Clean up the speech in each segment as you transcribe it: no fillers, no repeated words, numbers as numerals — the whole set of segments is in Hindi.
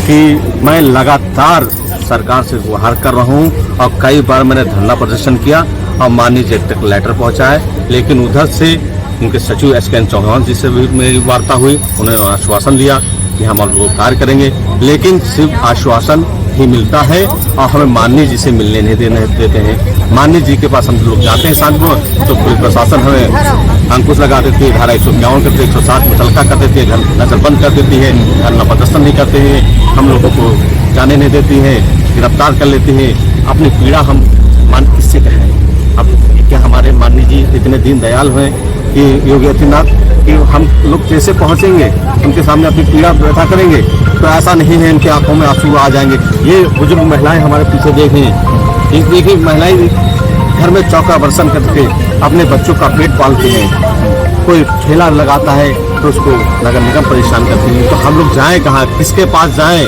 कि मैं लगातार सरकार से गुहार कर रहा हूँ और कई बार मैंने धरना प्रदर्शन किया और माननीय जी तक लेटर पहुँचा है, लेकिन उधर से उनके सचिव SKN चौहान जी से भी मेरी वार्ता हुई। उन्होंने आश्वासन दिया कि हम लोग कार्य करेंगे, लेकिन सिर्फ आश्वासन ही मिलता है और हमें माननीय जी से मिलने नहीं देते हैं। माननीय जी के पास हम लोग जाते हैं शाम को तो पुलिस प्रशासन हमें अंकुश लगा देती है, धारा 151 करते 107 मुतलका कर देती है, घर नजर बंद कर देती है, धरना प्रदर्शन नहीं करते हैं, हम लोगों को जाने नहीं देती है, गिरफ्तार कर लेती है। अपनी पीड़ा हम किससे कहें? अब क्या हमारे माननीय जी इतने दीनदयाल हैं कि योगी आदित्यनाथ कि हम लोग कैसे पहुंचेंगे उनके सामने अपनी पीड़ा व्यथा करेंगे? तो ऐसा नहीं है, इनके आंखों में आंसू आ जाएंगे। ये बुजुर्ग महिलाएं हमारे पीछे देखें, इस देखिए महिलाएं घर में चौका बर्तन करके अपने बच्चों का पेट पालती हैं। कोई ठेला लगाता है तो उसको नगर निगम परेशान करती है। तो हम लोग जाएं कहाँ, किसके पास जाएं?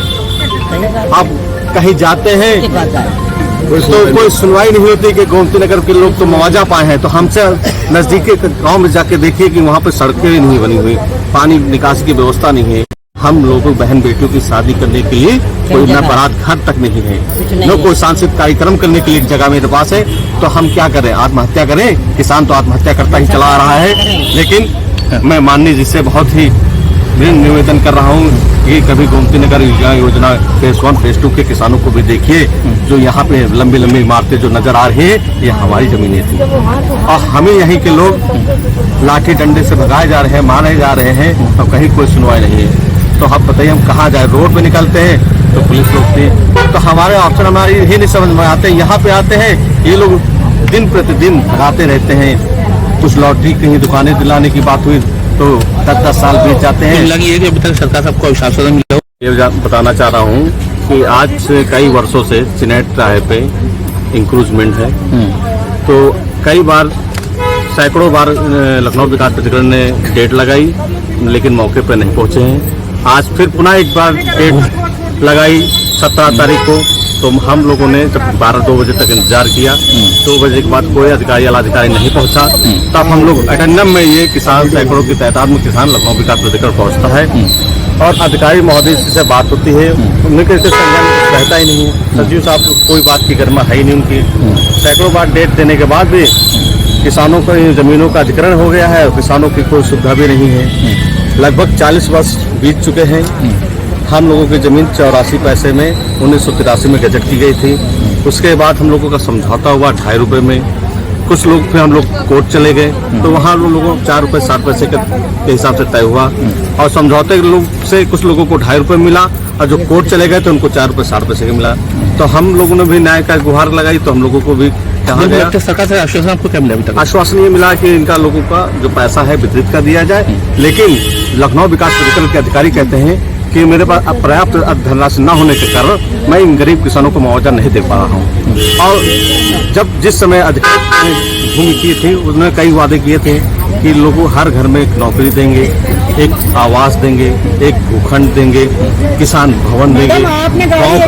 अब कहीं जाते हैं तो कोई सुनवाई नहीं होती कि गोमती नगर के लोग तो मुआवजा पाए हैं, तो हमसे नजदीक के गांव में जाके देखिए कि वहाँ पे सड़कें नहीं बनी हुई, पानी निकासी की व्यवस्था नहीं है। हम लोगों बहन बेटियों की शादी करने के लिए कोई न बारात घर तक नहीं है, न कोई सांस्कृतिक कार्यक्रम करने के लिए जगह मेरे पास है। तो हम क्या करें? आत्महत्या करें? किसान तो आत्महत्या करता ही चला आ रहा है। लेकिन मैं माननीय जी से बहुत ही निवेदन कर रहा हूँ कि कभी गोमती नगर योजना फेज 1 फेज 2 के किसानों को भी देखिए, जो यहाँ पे लंबी लंबी इमारतें जो नजर आ रही है, ये हमारी जमीनें थी और हमें यहीं के लोग लाठी डंडे से भगाए जा रहे हैं, मारे जा रहे हैं और कहीं कोई सुनवाई नहीं है। तो आप बताइए हम कहाँ जाए? रोड पे निकलते हैं तो पुलिस लोग थी, तो हमारे ऑप्शन हमारी यही नहीं समझ में आते। यहाँ पे आते हैं ये लोग दिन प्रतिदिन भगाते रहते हैं। कुछ लॉटरी कहीं दुकानें दिलाने की बात हुई तो 10-10 साल बीत जाते हैं। लगी है कि अभी तक सरकार सबको आश्वासन मिला। ये बताना चाह रहा हूँ कि आज से कई वर्षों से चिनेट राय पे इंक्रूजमेंट है, तो कई बार सैकड़ों बार लखनऊ विकास प्राधिकरण ने डेट लगाई, लेकिन मौके पर नहीं पहुंचे हैं। आज फिर पुनः एक बार डेट लगाई 17 तारीख को, तो हम लोगों ने जब 12-2 बजे तक इंतजार किया, 2 बजे के बाद कोई अधिकारी अधिकारी नहीं पहुंचा। तब हम लोग अटेंडम में ये किसान सैकड़ों की तादाद में किसान लखनऊ विकास प्राधिकरण पहुंचता है और अधिकारी महोदय से बात होती है, उनके संज्ञान रहता ही नहीं है। सचिव साहब कोई बात की गरिमा है ही नहीं उनकी। सैकड़ों बार डेट देने के बाद भी किसानों को जमीनों का अधिग्रहण हो गया है, किसानों की कोई सुविधा भी नहीं है। लगभग 40 वर्ष बीत चुके हैं। हम लोगों की जमीन 84 पैसे में 1983 में गजट की गई थी। उसके बाद हम लोगों का समझौता हुआ 2.5 रुपये में। कुछ लोग फिर हम लोग कोर्ट चले गए, तो वहाँ लोगों को 4 रुपये 60 पैसे के हिसाब से तय हुआ और समझौते लोग से कुछ लोगों को 2.5 रुपये मिला और जो कोर्ट चले गए तो उनको 4 रुपये 60 पैसे का मिला। तो हम लोगों ने भी न्याय का गुहार लगाई, तो हम लोगों को भी कहा गया। सरकार से आश्वासन आपको क्या मिला अभी तक? आश्वासन ये मिला कि इनका लोगों का जो पैसा है वितरित कर दिया जाए, लेकिन लखनऊ विकास प्राधिकरण के अधिकारी कहते हैं कि मेरे पास पर्याप्त धनराशि न होने के कारण मैं इन गरीब किसानों को मुआवजा नहीं दे पा रहा हूँ। और जब जिस समय अधिकारी ने भूमि की थी, उन्होंने कई वादे किए थे कि लोगों हर घर में एक नौकरी देंगे, एक आवास देंगे, एक भूखंड देंगे, किसान भवन देंगे, गाँव